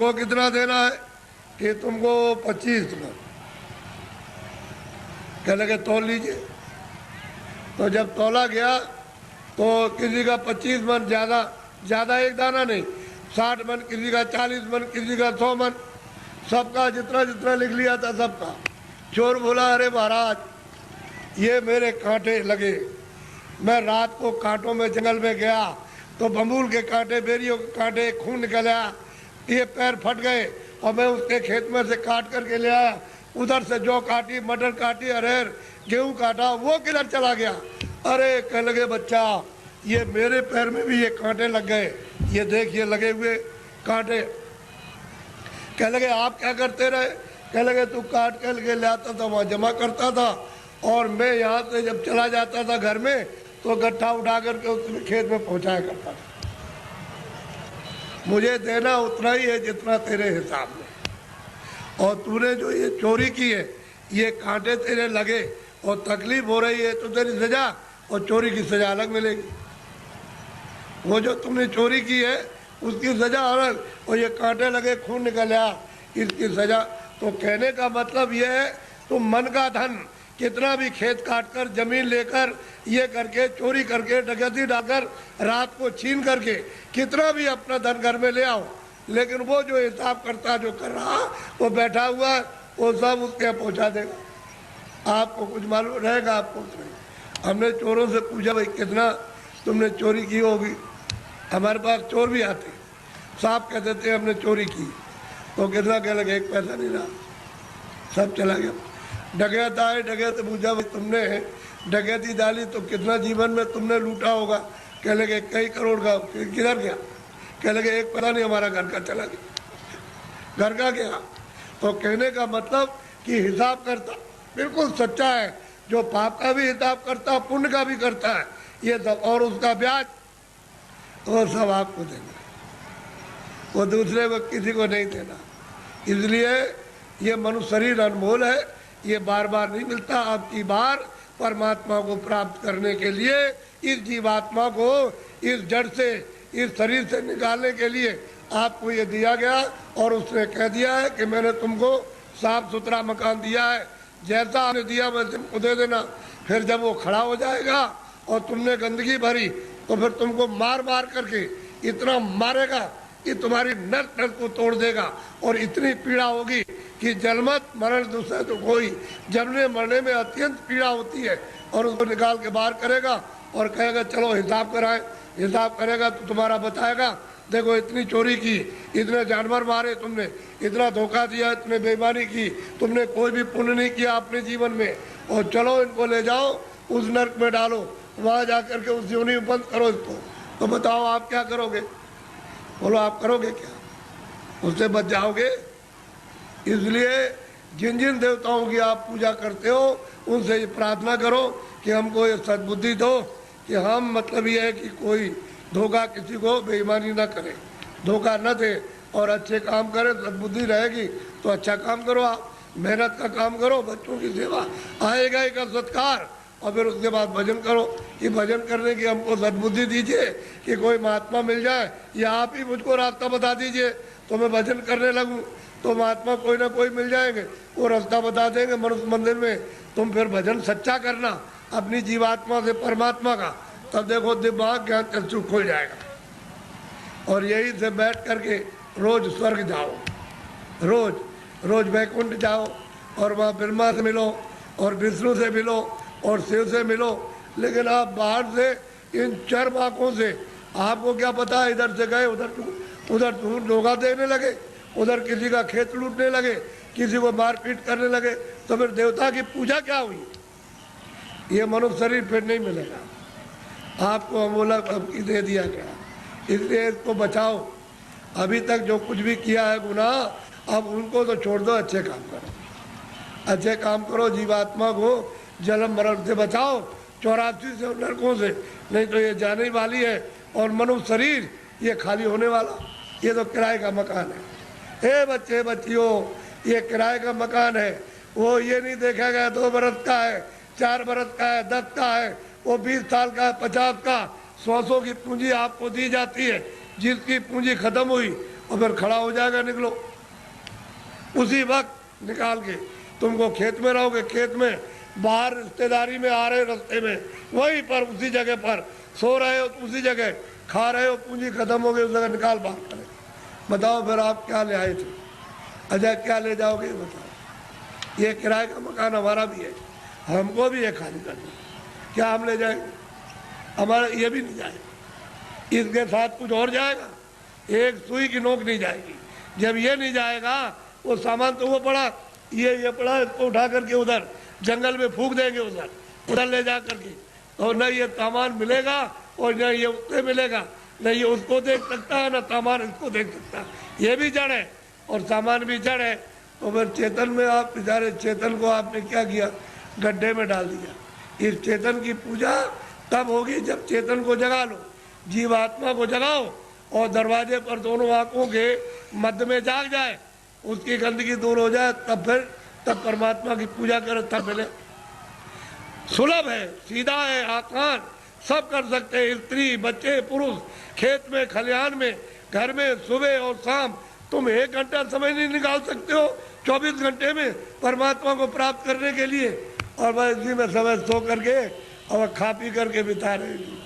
को कितना देना है कि तुमको 25 मन। कह लगे तौल लीजिए। तो जब तौला गया तो किसी का 25 मन, ज़्यादा एक दाना नहीं, 60 मन, किसी का 40 मन, किसी का 100 मन, सबका जितना जितना लिख लिया था सबका। चोर बोला, अरे महाराज ये मेरे कांटे लगे, मैं रात को कांटों में जंगल में गया तो बमूल के कांटे, बेरियों के कांटे, खून निकल आया, ये पैर फट गए और मैं उसके खेत में से काट करके ले आया। उधर से जौ काटी, मटर काटी, अरहर गेहूं काटा, वो किधर चला गया। अरे कह लगे बच्चा ये मेरे पैर में भी ये कांटे लग गए, ये देख ये लगे हुए कांटे। कह लगे आप क्या करते रहे। कह लगे तू काट कर के ले आता था, वहाँ जमा करता था और मैं यहाँ से जब चला जाता था घर में तो गट्ठा उठा करके उसमें खेत में पहुँचाया करता था। मुझे देना उतना ही है जितना तेरे हिसाब में, और तूने जो ये चोरी की है, ये कांटे तेरे लगे और तकलीफ हो रही है तो तेरी सजा और चोरी की सजा अलग मिलेगी। वो जो तुमने चोरी की है उसकी सजा अलग, और ये कांटे लगे, खून निकल आया, इसकी सजा। तो कहने का मतलब ये है तुम मन का धन कितना भी खेत काट कर, जमीन लेकर, ये करके, चोरी करके, डकैती डालकर, रात को छीन करके कितना भी अपना धन घर में ले आओ, लेकिन वो जो हिसाब करता जो कर रहा वो बैठा हुआ वो सब उसके यहाँ पहुँचा देगा। आपको कुछ मालूम रहेगा, आपको कुछ नहीं। हमने चोरों से पूछा भाई कितना तुमने चोरी की होगी। हमारे पास चोर भी आते, साहब कह देते हमने चोरी की, तो कितना कह लगे 1 पैसा नहीं रहा, सब चला गया। डकैत आए, डकैत पूछा भाई तुमने डकैती डाली तो कितना जीवन में तुमने लूटा होगा। कह लगे कई करोड़ का। किधर गया। कह लगे 1 पैसा नहीं, हमारा घर का चला गया। घर का गया। तो कहने का मतलब कि हिसाब करता बिल्कुल सच्चा है, जो पाप का भी हिसाब करता, पुण्य का भी करता है, ये सब, और उसका ब्याज वो सब आपको देना, वो दूसरे को किसी को नहीं देना। इसलिए ये मनुष्य शरीर अनमोल है, ये बार बार नहीं मिलता। आपकी बार परमात्मा को प्राप्त करने के लिए इस जीवात्मा को इस जड़ से, इस शरीर से निकालने के लिए आपको ये दिया गया, और उसने कह दिया है कि मैंने तुमको साफ सुथरा मकान दिया है, जैसा आपने दिया वैसे तुमको दे देना। फिर जब वो खड़ा हो जाएगा और तुमने गंदगी भरी तो फिर तुमको मार मार करके इतना मारेगा कि तुम्हारी नस नस को तोड़ देगा, और इतनी पीड़ा होगी कि जन्मत मरण दूसरे तो कोई, जन्मने मरने में अत्यंत पीड़ा होती है। और उसको निकाल के बाहर करेगा और कहेगा चलो हिसाब कराए। हिसाब करेगा तो तुम्हारा बताएगा, देखो इतनी चोरी की, इतने जानवर मारे तुमने, इतना धोखा दिया, इतने बेईमानी की, तुमने कोई भी पुण्य नहीं किया अपने जीवन में, और चलो इनको ले जाओ उस नर्क में डालो, वहाँ जा करके उस योनि में बंद करो इसको। तो बताओ आप क्या करोगे। बोलो आप करोगे क्या, उससे बच जाओगे। इसलिए जिन जिन देवताओं की आप पूजा करते हो उनसे ये प्रार्थना करो कि हमको ये सद्बुद्धि दो कि हम, मतलब ये है कि कोई धोखा, किसी को बेईमानी ना करे, धोखा न दे, और अच्छे काम करे। सद्बुद्धि रहेगी तो अच्छा काम करो, आप मेहनत का काम करो, बच्चों की सेवा, आएगा एक सत्कार, और फिर उसके बाद भजन करो कि भजन करने की हमको सद्बुद्धि दीजिए कि कोई महात्मा मिल जाए, या आप ही मुझको रास्ता बता दीजिए तो मैं भजन करने लगूं। तो महात्मा कोई ना कोई मिल जाएंगे, वो रास्ता बता देंगे मनुष्य मंदिर में। तुम फिर भजन सच्चा करना अपनी जीवात्मा से परमात्मा का, तब देखो दिमाग ज्ञान चक्षु खुल जाएगा। और यही से बैठ करके रोज स्वर्ग जाओ, रोज रोज वैकुंठ जाओ, और वहाँ ब्रह्मा से मिलो, और विष्णु से मिलो, और शिव से मिलो। लेकिन आप बाहर से इन चर्म आँखों से आपको क्या पता है, इधर से गए उधर धोखा देने लगे, उधर किसी का खेत लूटने लगे, किसी को मारपीट करने लगे, तो फिर देवता की पूजा क्या हुई। ये मनुष्य शरीर फिर नहीं मिलेगा आपको, अमोलक अबकी दे दिया गया। इसलिए इसको बचाओ। अभी तक जो कुछ भी किया है गुनाह, अब उनको तो छोड़ दो, अच्छे काम करो, अच्छे काम करो। जीवात्मा को जन्म मरण से बचाओ, 84 से नरकों से, नहीं तो ये जाने वाली है। और मनुष्य शरीर ये खाली होने वाला, ये तो किराए का मकान है। हे बच्चे बच्चियों, ये किराए का मकान है, वो ये नहीं देखा गया 2 बरस का है, 4 बरस का है, 10 का है, वो 20 साल का है, 50 का, 100 की पूंजी आपको दी जाती है। जिसकी पूंजी खत्म हुई और फिर खड़ा हो जाएगा, निकलो। उसी वक्त निकाल के तुमको खेत में रहोगे, खेत में बाहर रिश्तेदारी में आ रहे, रास्ते में वहीं पर उसी जगह पर सो रहे हो, उसी जगह खा रहे हो, पूंजी खत्म हो गई, उस जगह निकाल बाहर करें। बताओ फिर आप क्या ले आए थे? अच्छा क्या ले जाओगे बताओ? ये किराए का मकान हमारा भी है, हमको भी है खाली करना, क्या हम ले जाएंगे? हमारा ये भी नहीं जाएगा, इसके साथ कुछ और जाएगा, एक सुई की नोक नहीं जाएगी। जब ये नहीं जाएगा, वो सामान तो वो पड़ा, ये पड़ा, इसको उठा करके उधर जंगल में फूंक देंगे, उधर ले जा करके, और न ये सामान मिलेगा और न ये उससे मिलेगा, न ये उसको देख सकता है, न सामान इसको देख सकता है। ये भी जड़ है और सामान भी जड़ है। तो फिर चेतन में आप बेचारे चेतन को आपने क्या किया? गड्ढे में डाल दिया। इस चेतन की पूजा तब होगी जब चेतन को जगा लो, जीवात्मा को जगाओ और दरवाजे पर दोनों आंखों के मध्य में जाग जाए, उसकी गंदगी दूर हो जाए, तब परमात्मा की पूजा करे, तब मिले। सुलभ है, सीधा है, आसान, सब कर सकते हैं, स्त्री बच्चे पुरुष, खेत में खलिहान में, घर में, सुबह और शाम। तुम 1 घंटा समय नहीं निकाल सकते हो 24 घंटे में परमात्मा को प्राप्त करने के लिए, और बस इसी में समय सो करके और खा पी करके बिता रहे हैं।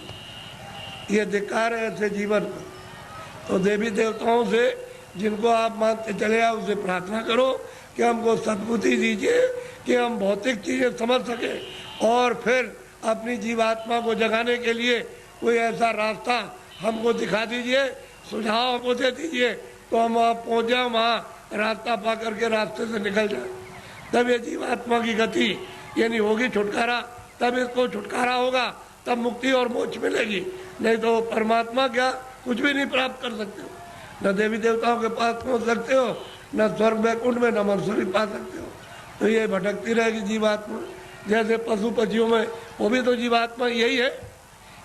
ये धिक्कार है ऐसे जीवन को। तो देवी देवताओं से जिनको आप मानते चले आओ, उसे प्रार्थना करो कि हमको सद्बुद्धि दीजिए कि हम भौतिक चीज़ें समझ सकें, और फिर अपनी जीवात्मा को जगाने के लिए कोई ऐसा रास्ता हमको दिखा दीजिए, सुझाव हमको दे दीजिए, तो हम वहाँ पहुँच जाए, वहाँ रास्ता पा करके रास्ते से निकल जाए। तब ये जीवात्मा की गति यानी होगी छुटकारा, तब इसको छुटकारा होगा, तब मुक्ति और मोक्ष मिलेगी। नहीं तो परमात्मा क्या कुछ भी नहीं प्राप्त कर सकते हो, न देवी देवताओं के पास पहुँच सकते हो, न स्वर्ग वैकुंठ में, न मंसूरी पा सकते हो। तो ये भटकती रहेगी जीवात्मा। जैसे पशु पक्षियों में वो भी तो जीवात्मा यही है,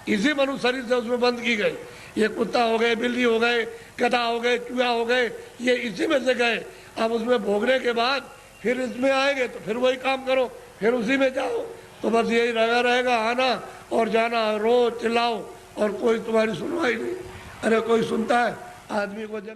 इसी मनुष्य शरीर से उसमें बंद की गई। ये कुत्ता हो गए, बिल्ली हो गए, गधा हो गए, चूहा हो गए, ये इसी में से गए। अब उसमें भोगने के बाद फिर इसमें आएंगे तो फिर वही काम करो, फिर उसी में जाओ। तो बस यही रहेगा आना और जाना, रो चिल्लाओ और कोई तुम्हारी सुनवाई नहीं। अरे कोई सुनता है आदमी को जंगल